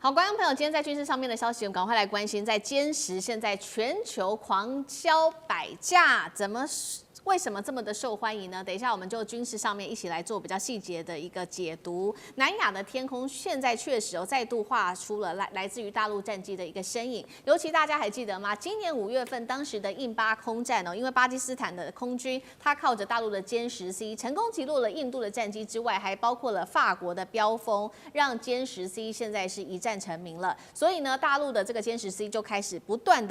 好，观众朋友，今天在军事上面的消息，我们赶快来关心，在歼十现在全球狂销百架，为什么这么的受欢迎呢？等一下，我们就军事上面一起来做比较细节的一个解读。南亚的天空现在确实再度画出了来自于大陆战机的一个身影。尤其大家还记得吗？今年5月份当时的印巴空战因为巴基斯坦的空军它靠着大陆的歼十 C 成功击落了印度的战机之外，还包括了法国的标风，让歼十 C 现在是一战成名了。所以呢，大陆的这个歼十 C 就开始不断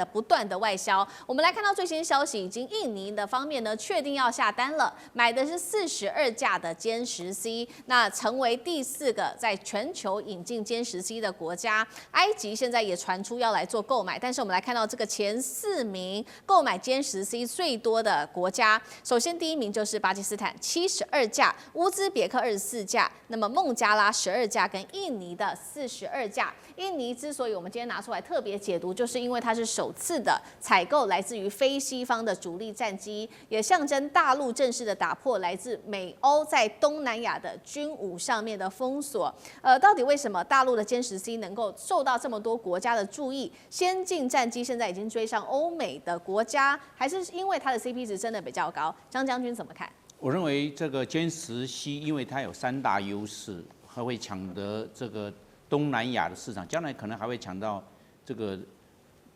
的外销。我们来看到最新消息，已经印尼的方面呢确定要下单了，买的是42架的歼十 C， 那成为第4个在全球引进歼十 C 的国家。埃及现在也传出要来做购买，但是我们来看到这个前4名购买歼十 C 最多的国家，首先第1名就是巴基斯坦72架，乌兹别克24架，那么孟加拉12架，跟印尼的42架。印尼之所以我们今天拿出来特别解读，就是因为它是首次的采购来自于非西方的主力战机，也象征大陆正式的打破来自美欧在东南亚的军武上面的封锁。到底为什么大陆的歼十 C 能够受到这么多国家的注意？先进战机现在已经追上欧美的国家，还是因为它的 CP 值真的比较高？张将军怎么看？我认为这个歼十 C， 因为它有3大优势，还会抢得这个东南亚的市场，将来可能还会抢到这个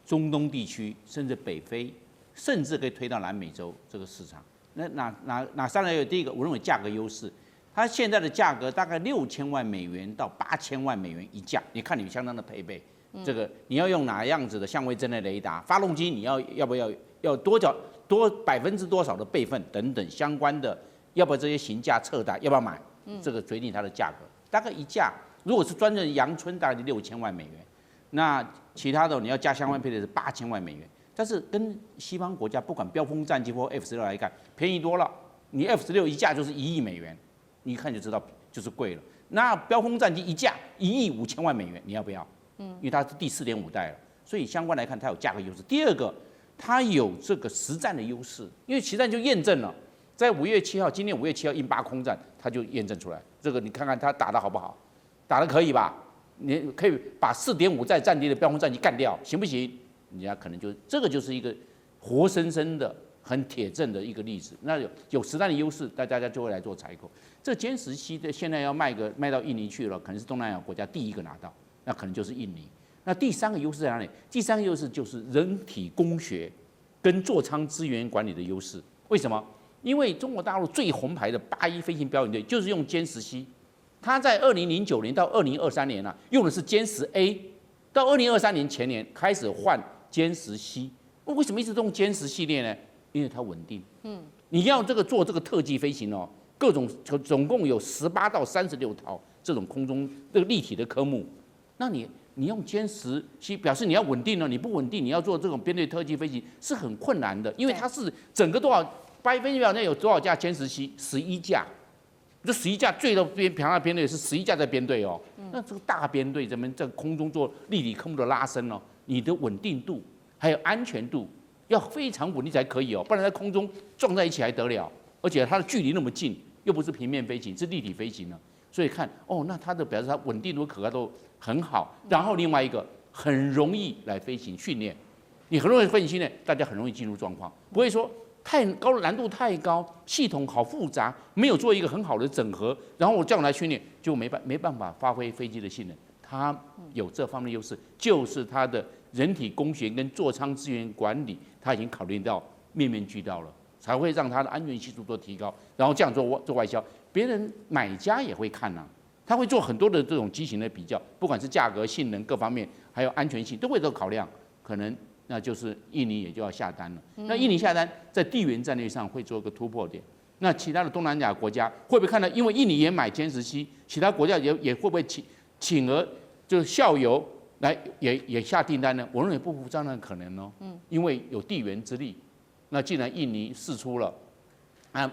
中东地区，甚至北非，甚至可以推到南美洲这个市场。那哪3个？第一个，我认为价格优势，它现在的价格大概6000万美元到8000万美元一架，你看你相当的配备。这个你要用哪样子的相位阵列雷达，发动机你要不要多%多少的备份等等相关的，要不要这些行价测单，要不要买？这个决定它的价格。大概一架，如果是专任阳春，大概6000万美元。那其他的你要加相关配备是8000万美元。但是跟西方国家不管标风战机或 F16来看，便宜多了。你 F16一架就是1亿美元，你一看就知道就是贵了。那标风战机一架1亿5000万美元，你要不要？因为它是第4.5代了，所以相关来看它有价格优势。第二个，它有这个实战的优势，因为实战就验证了，在5月7号，今年5月7号印巴空战，它就验证出来。这个你看看它打得好不好？打得可以吧？你可以把4.5代战机的标风战机干掉，行不行？人家可能这个就是一个活生生的、很铁证的一个例子。那有实战的优势，大家就会来做采购。这歼十 C 的现在要卖到印尼去了，可能是东南亚国家第1个拿到，那可能就是印尼。那第3个优势在哪里？第3个优势就是人体工学跟座舱资源管理的优势。为什么？因为中国大陆最红牌的81飞行表演队就是用歼十 C， 它在2009年到2023年用的是歼十 A， 到2023年前年开始换歼十 C。为什么一直用歼十系列呢？因为它稳定。你要做这个特技飞行各种总共有18到36套这种空中这个立体的科目，那你用歼十 C 表示你要稳定了，你不稳定，你要做这种编队特技飞行是很困难的，因为它是整个8飞行表内有多少架歼十 C？11架，这11架最的平常编队是11架在编队那这个大编队这边在空中做立体科目的拉伸你的稳定度还有安全度要非常稳定才可以不然在空中撞在一起还得了？而且它的距离那么近，又不是平面飞行，是立体飞行所以看那它的表示它稳定度可靠都很好。然后另外一个很容易来飞行训练，你很容易飞行训练，大家很容易进入状况，不会说太高难度太高，系统好复杂，没有做一个很好的整合，然后我这样来训练就没办法发挥飞机的性能。它有这方面的优势，就是它的人体工学跟座舱资源管理，它已经考虑到面面俱到了，才会让它的安全系数做提高，然后这样做外销，别人买家也会看他会做很多的这种机型的比较，不管是价格、性能各方面，还有安全性都会做考量，可能那就是印尼也就要下单了。那印尼下单在地缘战略上会做一个突破点。那其他的东南亚国家会不会看到？因为印尼也买歼十 C， 其他国家也会不会请而就是效尤来也下订单呢？我认为不无这样的可能因为有地缘之力。那既然印尼释出了，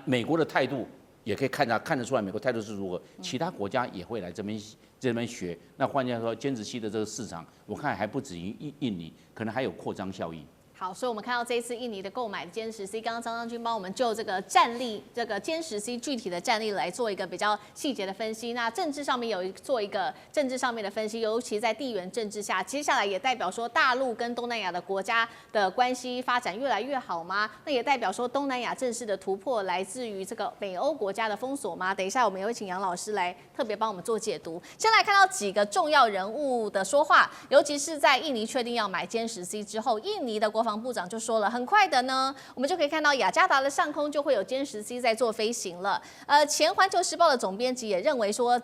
美国的态度也可以看得出来，美国态度是如何，其他国家也会来这边学。那换句话说，歼十 C 的这个市场，我看还不止于印尼，可能还有扩张效应。好，所以我们看到这一次印尼的购买歼10C，刚刚张将军帮我们就这个战力，这个歼10C具体的战力来做一个比较细节的分析。那政治上面做一个政治上面的分析，尤其在地缘政治下，接下来也代表说大陆跟东南亚的国家的关系发展越来越好吗？那也代表说东南亚正式的突破来自于这个北欧国家的封锁吗？等一下我们也会请杨老师来特别帮我们做解读。先来看到几个重要人物的说话，尤其是在印尼确定要买歼10C之后，印尼的国防部长就说了，很快的呢，我们就可以看到雅加达的上空就会有歼10C在做飞行了。前环球时报的总编辑也认为说，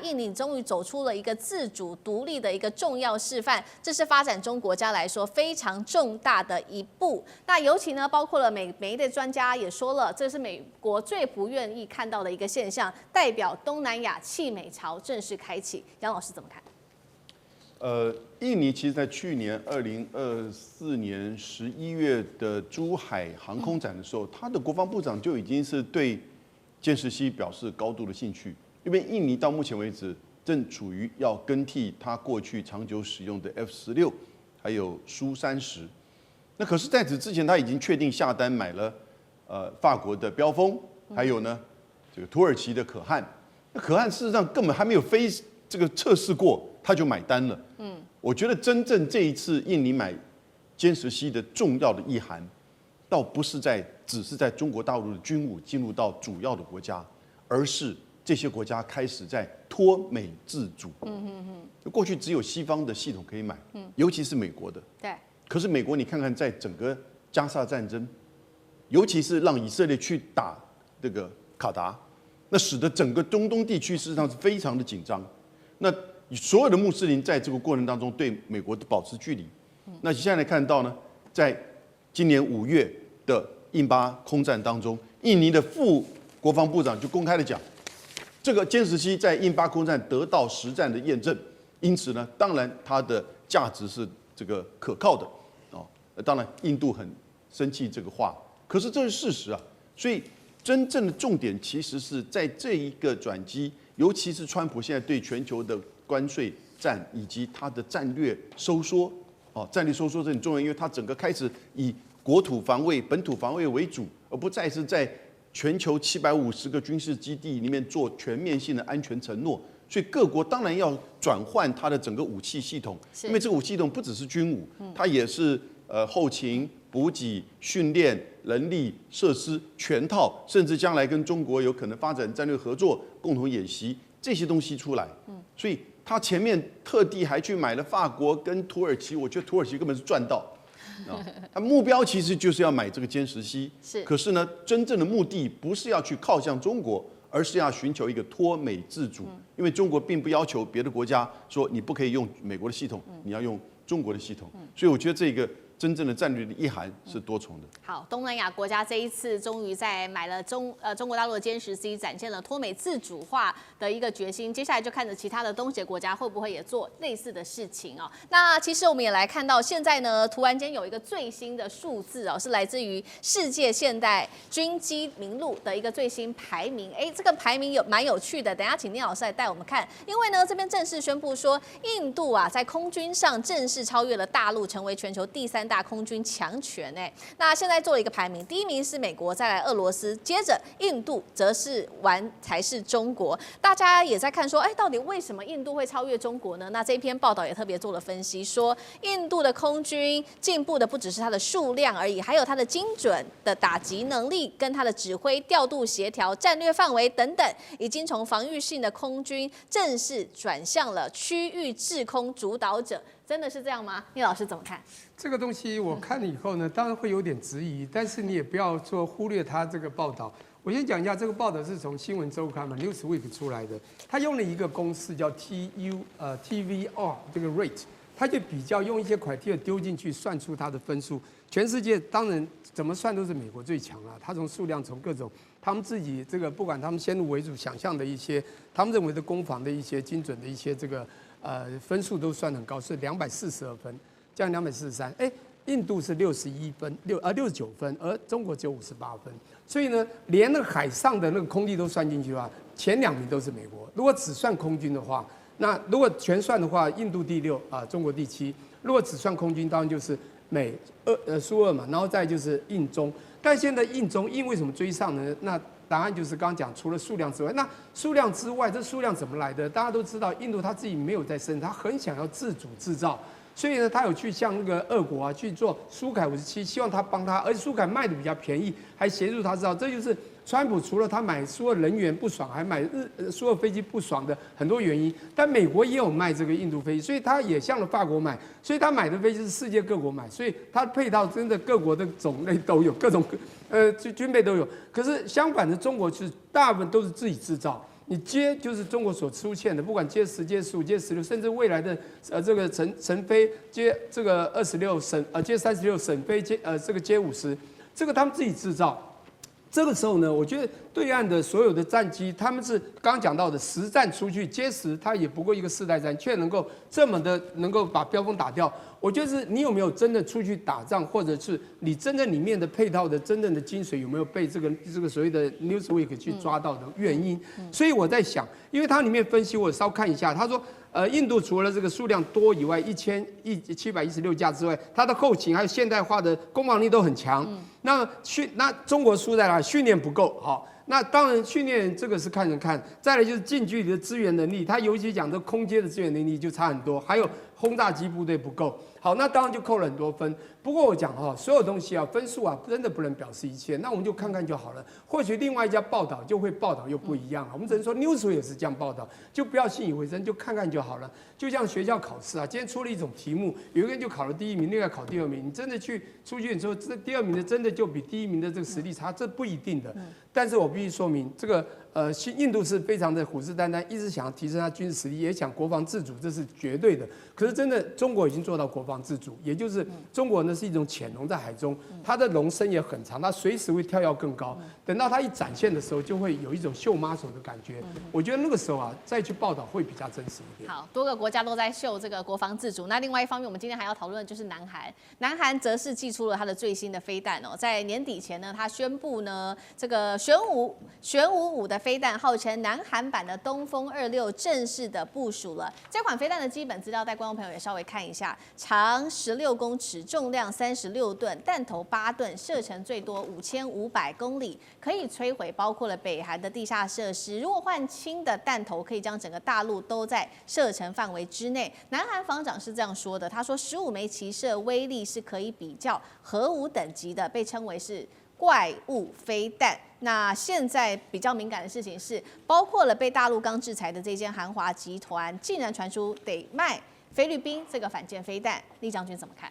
印尼终于走出了一个自主独立的一个重要示范，这是发展中国家来说非常重大的一步。那尤其呢，包括了美媒的专家也说了，这是美国最不愿意看到的一个现象，代表东南亚弃美潮正式开启。杨老师怎么看？印尼其实在去年2024年11月的珠海航空展的时候，他的国防部长就已经是对歼10C表示高度的兴趣，因为印尼到目前为止正处于要更替他过去长久使用的F-16，还有苏30。那可是在此之前，他已经确定下单买了法国的标风，还有呢这个土耳其的可汗。那可汗事实上根本还没有飞这个测试过，他就买单了。我觉得真正这一次印尼买歼10C的重要的意涵，倒不是只是在中国大陆的军武进入到主要的国家，而是这些国家开始在脱美自主。过去只有西方的系统可以买，尤其是美国的。对。可是美国，你看看在整个加沙战争，尤其是让以色列去打这个卡达，那使得整个中东地区事实上是非常的紧张。那所有的穆斯林在这个过程当中对美国保持距离。那现在来看到呢，在今年5月的印巴空战当中，印尼的副国防部长就公开的讲，这个歼10C在印巴空战得到实战的验证，因此呢，当然它的价值是这个可靠的。当然，印度很生气这个话，可是这是事实啊。所以真正的重点其实是在这一个转机，尤其是川普现在对全球的关税战以及他的战略收缩。战略收缩这很重要，因为他整个开始以国土防卫、本土防卫为主，而不再是在全球750个军事基地里面做全面性的安全承诺。所以各国当然要转换它的整个武器系统，因为这个武器系统不只是军武，它也是后勤、补给、训练、人力、设施全套，甚至将来跟中国有可能发展战略合作、共同演习这些东西出来。所以他前面特地还去买了法国跟土耳其，我觉得土耳其根本是赚到。他目标其实就是要买这个歼10C，可是呢，真正的目的不是要去靠向中国，而是要寻求一个脱美自主。因为中国并不要求别的国家说你不可以用美国的系统，你要用中国的系统。所以我觉得这个真正的战略的意涵是多重的。好，东南亚国家这一次终于在买了中国大陆的歼10C，展现了脱美自主化的一个决心。接下来就看着其他的东协国家会不会也做类似的事情哦。那其实我们也来看到，现在呢，突然间有一个最新的数字哦，是来自于世界现代军机名录的一个最新排名。这个排名蛮有趣的，等一下请聂老师来带我们看。因为呢，这边正式宣布说，印度啊在空军上正式超越了大陆，成为全球第3大空军强权。那现在做了一个排名，第1名是美国，再来俄罗斯，接着印度则是才是中国。大家也在看说，到底为什么印度会超越中国呢？那这一篇报道也特别做了分析，说印度的空军进步的不只是它的数量而已，还有它的精准的打击能力，跟它的指挥、调度、协调、战略范围等等，已经从防御性的空军正式转向了区域制空主导者。真的是这样吗？聂老师怎么看？这个东西我看了以后呢，当然会有点质疑，但是你也不要说忽略它这个报道。我先讲一下，这个报道是从新闻周刊嘛 Newsweek 出来的，他用了一个公式叫 TVR 这个 rate， 他就比较用一些 criteria 丢进去，算出它的分数。全世界当然怎么算都是美国最强了，他从数量从各种他们自己这个不管他们先入为主想象的一些，他们认为的攻防的一些精准的一些这个分数都算很高，是242分，这样243。印度是61分，69分，而中国只有58分。所以呢，连那个海上的那个空地都算进去的话，前2名都是美国。如果只算空军的话，那如果全算的话，印度第6啊，中国第7。如果只算空军，当然就是美苏俄嘛，然后再就是印中。但现在印中为什么追上呢？那答案就是刚刚讲，除了数量之外，那数量之外，这数量怎么来的？大家都知道，印度他自己没有在生，他很想要自主制造。所以呢，他有去向那个俄国啊去做苏凯57，希望他帮他，而且苏凯卖的比较便宜，还协助他制造。这就是川普除了他买苏俄人员不爽，还买苏俄飞机不爽的很多原因。但美国也有卖这个印度飞机，所以他也向了法国买，所以他买的飞机是世界各国买，所以他配套真的各国的种类都有，各种军备都有。可是相反的，中国是大部分都是自己制造。你接就是中国所出现的，不管接10、接15、接16，甚至未来的这个神飞接这个26接36神飞接这个接50，这个他们自己制造。这个时候呢，我觉得对岸的所有的战机，他们是刚刚讲到的实战出去接10，它也不过一个世代战，却能够这么的能够把标风打掉。我觉得是你有没有真的出去打仗，或者是你真正里面的配套的真正的精髓有没有被这个所谓的 Newsweek 去抓到的原因？所以我在想，因为它里面分析我稍看一下，他说。印度除了这个数量多以外，1716架之外，它的后勤还有现代化的攻防力都很强。那中国输在哪？训练不够好。那当然训练这个是看人看，再来就是近距离的支援能力，它尤其讲这空接的支援能力就差很多，还有轰炸机部队不够。好，那当然就扣了很多分。不过我讲所有东西啊，分数啊，真的不能表示一切。那我们就看看就好了。或许另外一家报道就会报道又不一样了。我们只能说 Newsweek 也是这样报道，就不要信以为真，就看看就好了。就像学校考试啊，今天出了一种题目，有一个人就考了第1名，另外考第2名。你真的出去，你说这第2名的真的就比第1名的这个实力差，这不一定的。但是我必须说明，这个印度是非常的虎视眈眈，一直想要提升它军事实力，也想国防自主，这是绝对的。可是真的，中国已经做到国防自主，也就是中国呢是一种潜龙在海中，它的龙身也很长，它随时会跳跃更高。等到它一展现的时候，就会有一种秀妈手的感觉。我觉得那个时候啊，再去报道会比较真实一点。好，多个国家都在秀这个国防自主。那另外一方面，我们今天还要讨论的就是南韩。南韩则是祭出了它的最新的飞弹哦，在年底前呢，它宣布呢，这个玄武5的飞弹，号称南韩版的东风26正式的部署了。这款飞弹的基本资料，带观众朋友也稍微看一下：长16公尺，重量36吨，弹头8吨，射程最多5500公里，可以摧毁包括了北韩的地下设施。如果换轻的弹头，可以将整个大陆都在射程范围之内。南韩防长是这样说的，他说15枚齐射威力是可以比较核武等级的，被称为是怪物飞弹。那现在比较敏感的事情是，包括了被大陆刚制裁的这间韩华集团，竟然传出得卖菲律宾这个反舰飞弹，厉将军怎么看？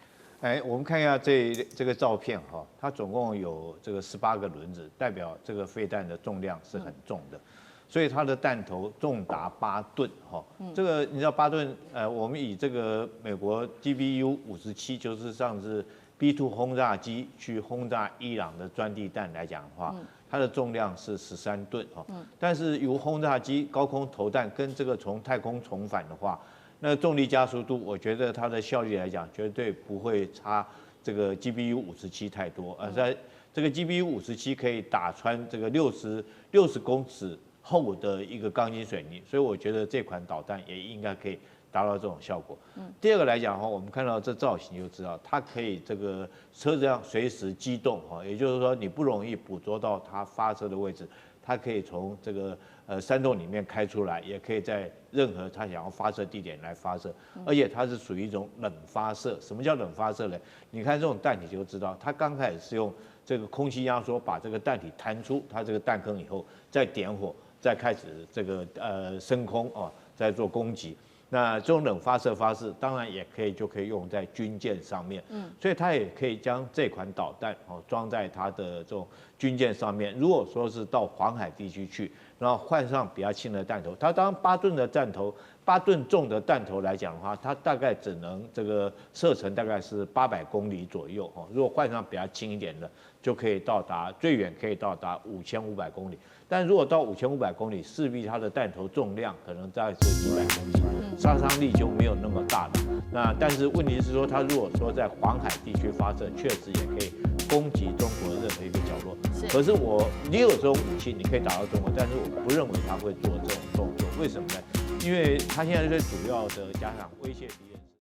我们看一下这个照片哈，它总共有这个18个轮子，代表这个飞弹的重量是很重的，所以它的弹头重达8吨哈。这个你知道8吨，我们以这个美国 GBU-57，就是上次 B-2 轰炸机去轰炸伊朗的钻地弹来讲的话，它的重量是13吨哈。但是由轰炸机高空投弹跟这个从太空重返的话，那重力加速度，我觉得它的效率来讲，绝对不会差这个 GBU-57太多。在这个 GBU-57可以打穿这个60公尺厚的一个钢筋水泥，所以我觉得这款导弹也应该可以达到这种效果。第二个来讲的话，我们看到这造型就知道，它可以这个车子上随时机动哈，也就是说你不容易捕捉到它发射的位置，它可以从这个山洞里面开出来，也可以在任何它想要发射地点来发射，而且它是属于一种冷发射。什么叫冷发射呢？你看这种弹体就知道，它刚开始是用这个空气压缩把这个弹体弹出它这个弹坑以后，再点火，再开始这个升空啊，再做攻击。那这种冷发射方式，当然也就可以用在军舰上面，所以它也可以将这款导弹装在它的这种军舰上面。如果说是到黄海地区去，然后换上比较轻的弹头，它当8吨的弹头，8吨重的弹头来讲的话，它大概只能这个射程大概是800公里左右哈。如果换上比较轻一点的，就可以到达最远可以到达5500公里。但如果到5500公里，势必它的弹头重量可能大概是几百公斤，杀伤力就没有那么大了。那但是问题是说，它如果说在黄海地区发射，确实也可以攻击中国的任何一个角落。可是你有这种武器，你可以打到中国，但是我不认为它会做这种动作。为什么呢？因为它现在最主要的加强威胁敌人。